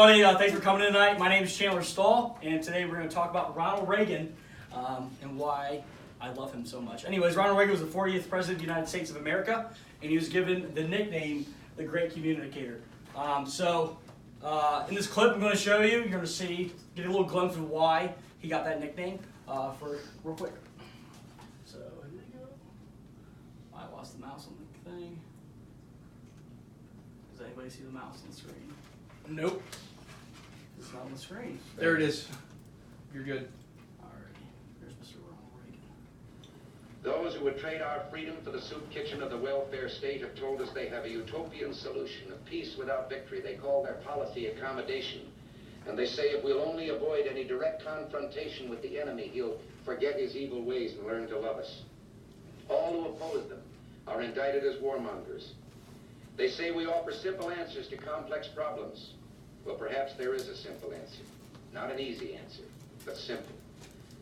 everybody. Thanks for coming tonight. My name is Chandler Stahl, and today we're going to talk about Ronald Reagan and why I love him so much. Anyways, Ronald Reagan was the 40th President of the United States of America, and he was given the nickname the Great Communicator. In this clip I'm going to show you, you're going to get a little glimpse of why he got that nickname for real quick. So here we go. I lost the mouse on the thing. Does anybody see the mouse on the screen? Nope. It's not on the screen. There it is. You're good. Alrighty. Here's Mr. Ronald Reagan. Those who would trade our freedom for the soup kitchen of the welfare state have told us they have a utopian solution of peace without victory. They call their policy accommodation. And they say if we'll only avoid any direct confrontation with the enemy, he'll forget his evil ways and learn to love us. All who oppose them are indicted as warmongers. They say we offer simple answers to complex problems. Well, perhaps there is a simple answer. Not an easy answer, but simple.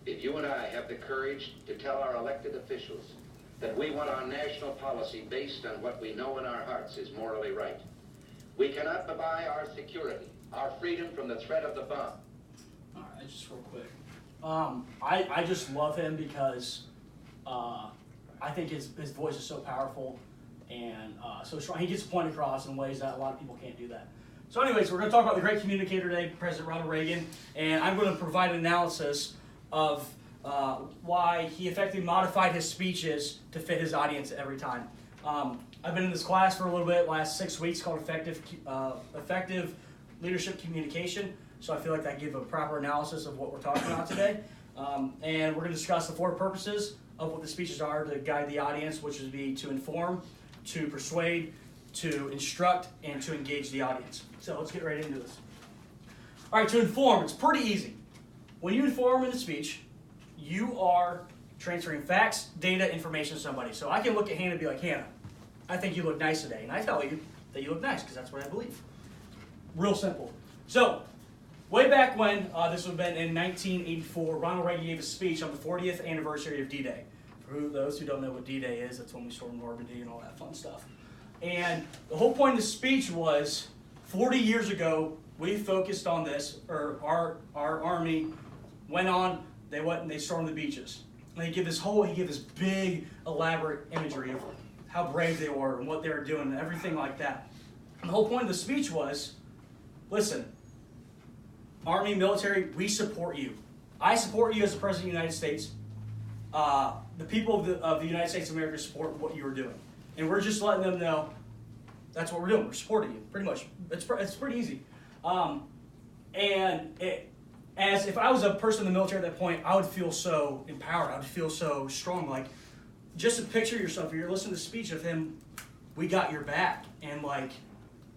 If you and I have the courage to tell our elected officials that we want our national policy based on what we know in our hearts is morally right, we cannot buy our security, our freedom from the threat of the bomb. All right, just real quick. I just love him because I think his voice is so powerful and so strong. He gets the point across in ways that a lot of people can't do that. So anyways, we're going to talk about the great communicator today, President Ronald Reagan, and I'm going to provide an analysis of why he effectively modified his speeches to fit his audience every time. I've been in this class for a little bit, last 6 weeks, called Effective Leadership Communication, so I feel like I give a proper analysis of what we're talking about today. And we're going to discuss the 4 purposes of what the speeches are to guide the audience, which would be to inform, to persuade, to instruct, and to engage the audience. So let's get right into this. All right, to inform, it's pretty easy. When you inform in a speech, you are transferring facts, data, information to somebody. So I can look at Hannah and be like, Hannah, I think you look nice today. And I tell you that you look nice because that's what I believe. Real simple. So way back when, this would have been in 1984, Ronald Reagan gave a speech on the 40th anniversary of D-Day. For those who don't know what D-Day is, that's when we stormed Normandy and all that fun stuff. And the whole point of the speech was 40 years ago, we focused on this, or our army went on, they stormed the beaches. And he gave this big, elaborate imagery of how brave they were and what they were doing and everything like that. And the whole point of the speech was, listen, Army, military, we support you. I support you as the President of the United States. The people of the United States of America support what you are doing. And we're just letting them know that's what we're doing. We're supporting you, pretty much. It's pretty easy. As if I was a person in the military at that point, I would feel so empowered. I would feel so strong. Like, just to picture yourself, you're listening to the speech of him, we got your back. And like,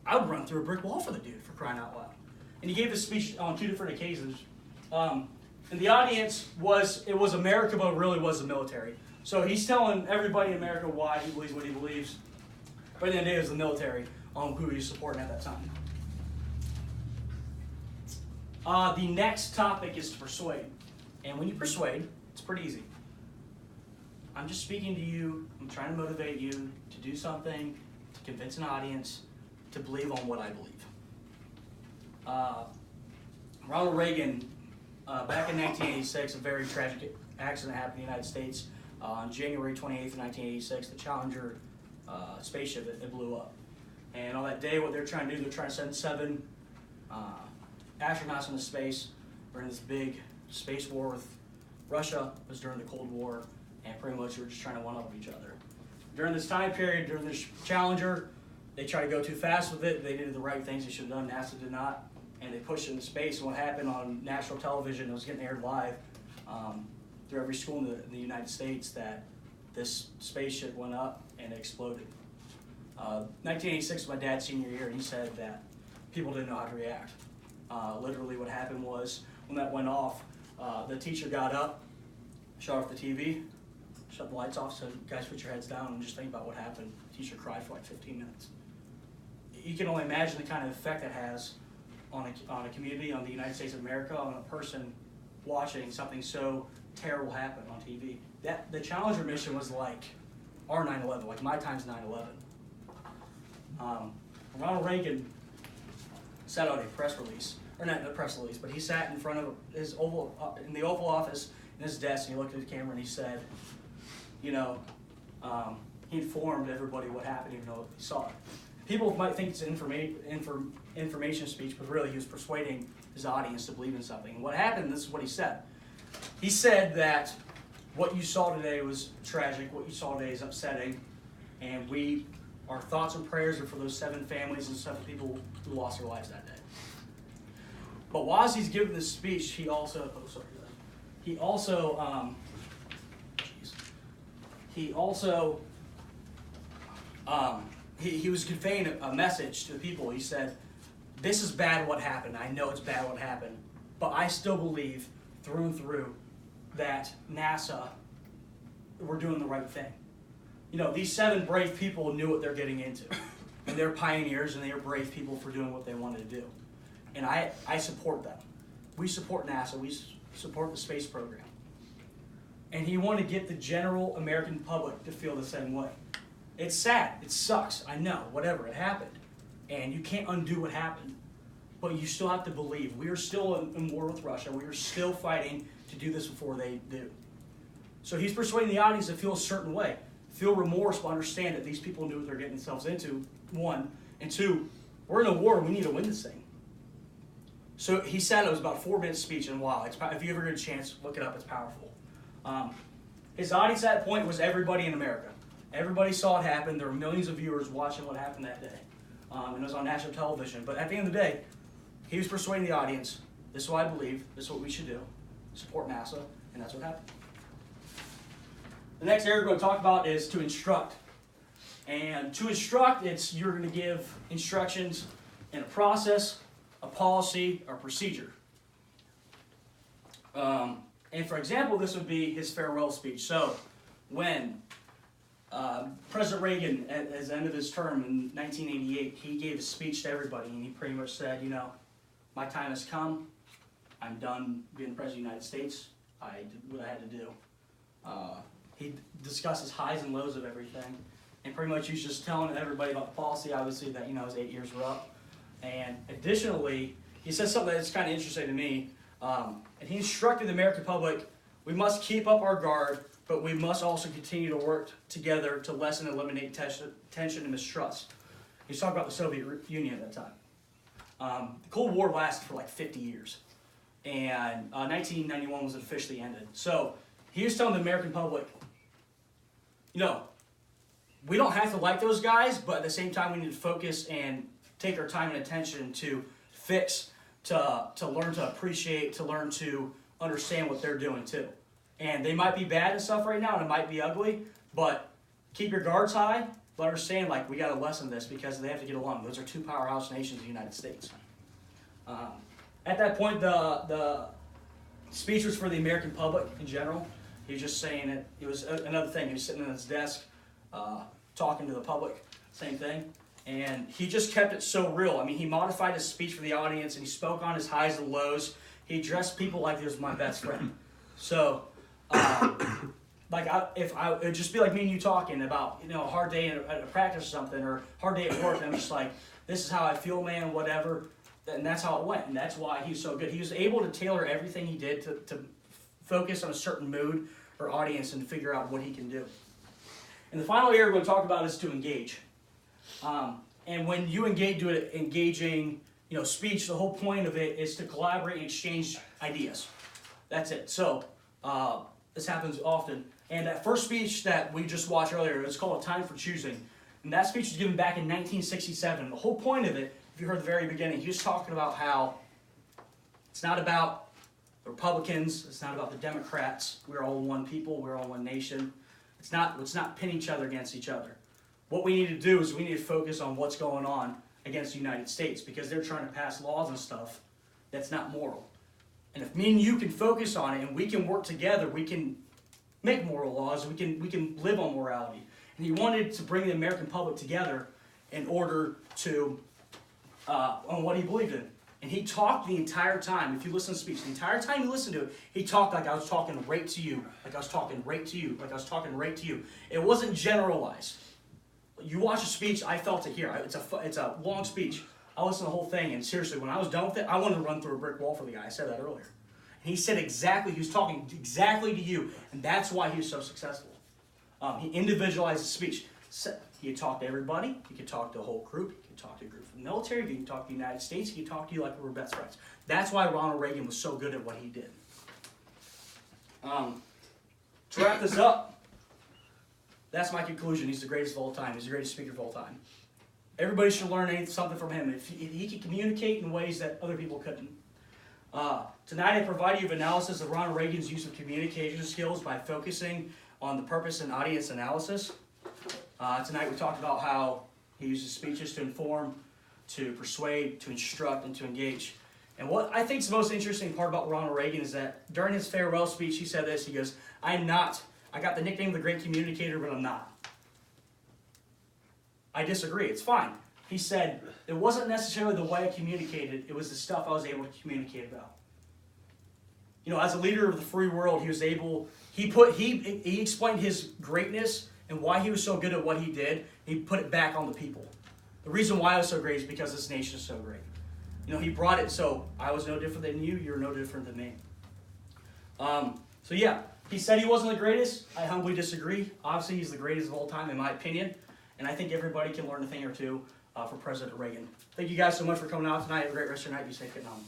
I would run through a brick wall for the dude, for crying out loud. And he gave this speech on 2 different occasions. And the audience was America, but it really was the military. So he's telling everybody in America why he believes what he believes. But at the end of the day, it was the military who he's supporting at that time. The next topic is to persuade. And when you persuade, it's pretty easy. I'm just speaking to you. I'm trying to motivate you to do something, to convince an audience to believe on what I believe. Ronald Reagan, back in 1986, a very tragic accident happened in the United States. On January 28th, 1986, the Challenger spaceship, it blew up. And on that day, what they're trying to do, they're trying to send 7 astronauts into space. We're in this big space war with Russia. It was during the Cold War, and pretty much we were just trying to one-up each other. During this time period, during this Challenger, they tried to go too fast with it. They did the right things they should have done. NASA did not, and they pushed it into space. And what happened on national television, it was getting aired live through every school in the United States, that this spaceship went up and it exploded. 1986 was my dad's senior year, and he said that people didn't know how to react. Literally what happened was, when that went off, the teacher got up, shut off the TV, shut the lights off, said, guys, put your heads down and just think about what happened. The teacher cried for like 15 minutes. You can only imagine the kind of effect that has on a community, on the United States of America, on a person watching something so terrible happen on TV. The Challenger mission was like our 9/11, like my time's 9/11. Ronald Reagan sat out a press release, or not a press release, but he sat in front of his in the Oval Office in his desk, and he looked at the camera and he said, he informed everybody what happened, even though he saw it. People might think it's an information speech, but really he was persuading his audience to believe in something. And what happened, this is what he said. He said that what you saw today was tragic, what you saw today is upsetting, and our thoughts and prayers are for those 7 families and 7 people who lost their lives that day. But while he's giving this speech, he also he was conveying a message to the people. He said, this is bad what happened. I know it's bad what happened, but I still believe through and through that NASA were doing the right thing. These 7 brave people knew what they're getting into. And they're pioneers and they are brave people for doing what they wanted to do. And I support them. We support NASA. We support the space program. And he wanted to get the general American public to feel the same way. It's sad. It sucks. I know. Whatever. It happened. And you can't undo what happened. But you still have to believe. We are still in war with Russia. We are still fighting to do this before they do. So he's persuading the audience to feel a certain way. Feel remorse, but understand that these people knew what they're getting themselves into, 1. And 2, we're in a war. We need to win this thing. So he said it was about a 4-minute speech, and wow, if you ever get a chance, look it up. It's powerful. His audience at that point was everybody in America. Everybody saw it happen. There were millions of viewers watching what happened that day. And it was on national television. But at the end of the day, he was persuading the audience, this is what I believe, this is what we should do, support NASA, and that's what happened. The next area we're going to talk about is to instruct. And to instruct, you're going to give instructions in a process, a policy, or procedure. And for example, this would be his farewell speech. So when President Reagan, at the end of his term in 1988, he gave a speech to everybody, and he pretty much said, my time has come. I'm done being President of the United States. I did what I had to do. He discusses highs and lows of everything. And pretty much he's just telling everybody about the policy, obviously, that his 8 years were up. And additionally, he says something that's kind of interesting to me. And he instructed the American public, we must keep up our guard, but we must also continue to work together to lessen and eliminate tension and mistrust. He's talking about the Soviet Union at that time. The Cold War lasted for like 50 years. And 1991 was officially ended. So he was telling the American public, we don't have to like those guys, but at the same time we need to focus and take our time and attention to fix, to learn to appreciate, to learn to understand what they're doing too. And they might be bad and stuff right now, and it might be ugly, but keep your guards high, but understand we got to lessen this because they have to get along. Those are 2 powerhouse nations, the United States. At that point, the speech was for the American public in general. He was just saying it. It was another thing. He was sitting at his desk, talking to the public, same thing. And he just kept it so real. I mean, he modified his speech for the audience, and he spoke on his highs and lows. He addressed people like he was my best friend. So, it would just be like me and you talking about, a hard day at a practice or something, or hard day at work, and I'm just like, this is how I feel, man, whatever. And that's how it went, and that's why he was so good. He was able to tailor everything he did to focus on a certain mood or audience and figure out what he can do. And the final area we're going to talk about is to engage. And when you do an engaging, speech, the whole point of it is to collaborate and exchange ideas. That's it. So this happens often. And that first speech that we just watched earlier, it was called A Time for Choosing. And that speech was given back in 1967. The whole point of it, if you heard the very beginning, he was talking about how it's not about the Republicans, it's not about the Democrats. We're all one people, we're all one nation. Let's not pin each other against each other. What we need to do is we need to focus on what's going on against the United States because they're trying to pass laws and stuff that's not moral. And if me and you can focus on it and we can work together, we can make moral laws, we can live on morality. And he wanted to bring the American public together in order to, on what he believed in. And he talked the entire time. If you listen to the speech, the entire time you listen to it, he talked like I was talking right to you, like I was talking right to you, like I was talking right to you. It wasn't generalized. You watch a speech, I felt it here. It's a long speech. I listened to the whole thing, and seriously, when I was done with it, I wanted to run through a brick wall for the guy. I said that earlier. And he said exactly, he was talking exactly to you, and that's why he was so successful. He individualized his speech. He could talk to everybody. He could talk to a whole group. He could talk to a group from the military. He could talk to the United States. He could talk to you like we were best friends. That's why Ronald Reagan was so good at what he did. To wrap this up, that's my conclusion. He's the greatest of all time. He's the greatest speaker of all time. Everybody should learn something from him. If he can communicate in ways that other people couldn't. Tonight I provide you with analysis of Ronald Reagan's use of communication skills by focusing on the purpose and audience analysis. Tonight we talked about how he uses speeches to inform, to persuade, to instruct, and to engage. And what I think is the most interesting part about Ronald Reagan is that during his farewell speech he said this, he goes, I got the nickname of the great communicator, but I'm not. I disagree, it's fine. He said, it wasn't necessarily the way I communicated, it was the stuff I was able to communicate about. You know, as a leader of the free world, he was able, he explained his greatness and why he was so good at what he did. He put it back on the people. The reason why I was so great is because this nation is so great. You know, he brought it so I was no different than you, you're no different than me. So yeah, he said he wasn't the greatest. I humbly disagree. Obviously, he's the greatest of all time, in my opinion. And I think everybody can learn a thing or two from President Reagan. Thank you guys so much for coming out tonight. Have a great rest of your night. Be safe getting home.